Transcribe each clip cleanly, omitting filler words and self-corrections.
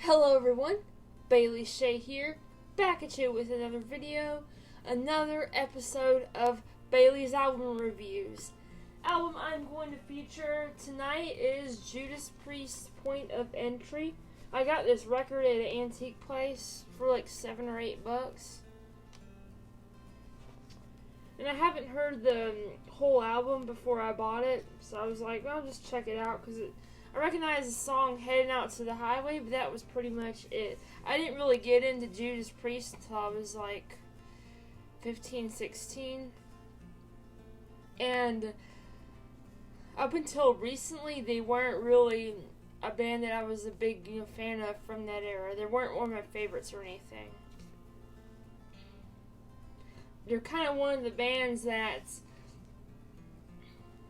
Hello everyone, Bailey Shea here, back at you with another video, another episode of Bailey's album reviews. Album I'm going to feature tonight is Judas Priest Point of Entry. I got this record at an antique place for like $7 or $8. And I haven't heard the whole album before I bought it, so I was like, well, I'll just check it out because I recognize the song Heading Out to the Highway, but that was pretty much it. I didn't really get into Judas Priest until I was like 15, 16. And up until recently, they weren't really a band that I was a big fan of from that era. They weren't one of my favorites or anything. They're kind of one of the bands that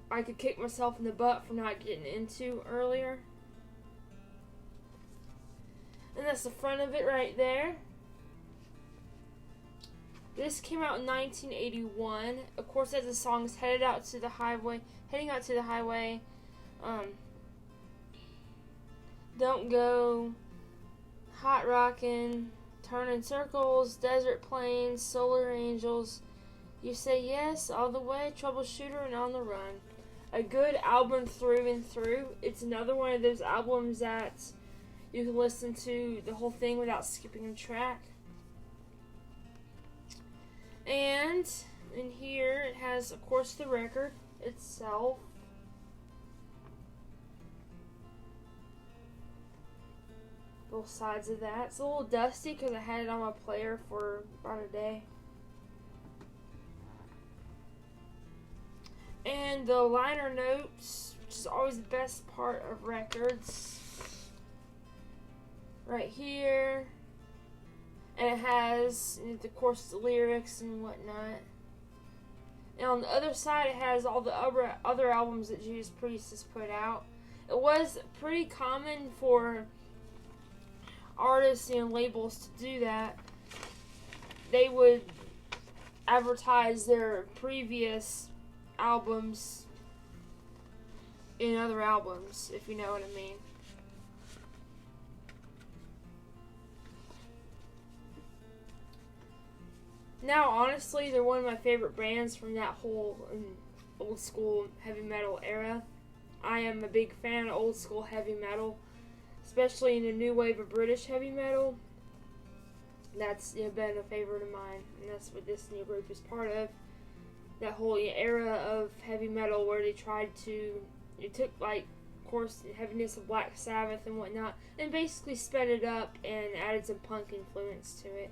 I could kick myself in the butt for not getting into earlier. And that's the front of it right there. This came out in 1981. Of course, as the song's Heading Out to the Highway. Don't Go, Hot Rockin', Turning Circles, Desert Plains, Solar Angels, You Say Yes, All the Way, Troubleshooter, and On the Run. A good album through and through. It's another one of those albums that you can listen to the whole thing without skipping a track. And in here it has, of course, the record itself. Both sides of that. It's a little dusty because I had it on my player for about a day. And the liner notes, which is always the best part of records, right here. And it has, of course, the lyrics and whatnot. And on the other side, it has all the other albums that Judas Priest has put out. It was pretty common for artists and labels to do that. They would advertise their previous albums in other albums, if you know what I mean. Now, honestly, they're one of my favorite bands from that whole old school heavy metal era. I am a big fan of old school heavy metal, especially in the new wave of British heavy metal. That's been a favorite of mine, and that's what this new group is part of. That whole era of heavy metal where they took, like, of course, the heaviness of Black Sabbath and whatnot, and basically sped it up and added some punk influence to it.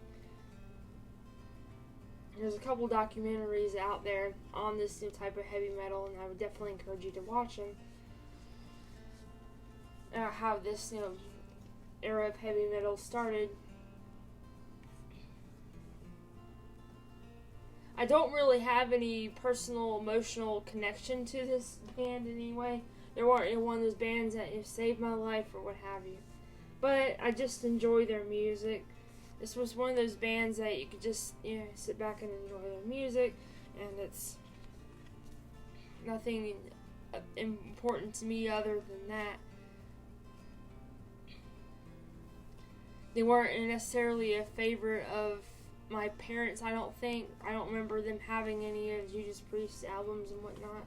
There's a couple documentaries out there on this new type of heavy metal, and I would definitely encourage you to watch them. How this era of heavy metal started. I don't really have any personal emotional connection to this band in any way. They weren't one of those bands that saved my life or what have you. But I just enjoy their music. This was one of those bands that you could just sit back and enjoy their music, and it's nothing important to me other than that. They weren't necessarily a favorite of my parents, I don't think. I don't remember them having any of Judas Priest albums and whatnot.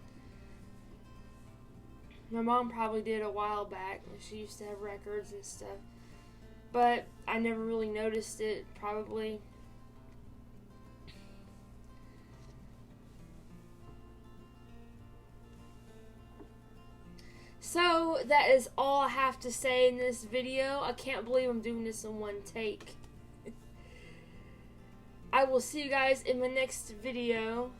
My mom probably did a while back. She used to have records and stuff. But I never really noticed it, probably. So, that is all I have to say in this video. I can't believe I'm doing this in one take. I will see you guys in my next video.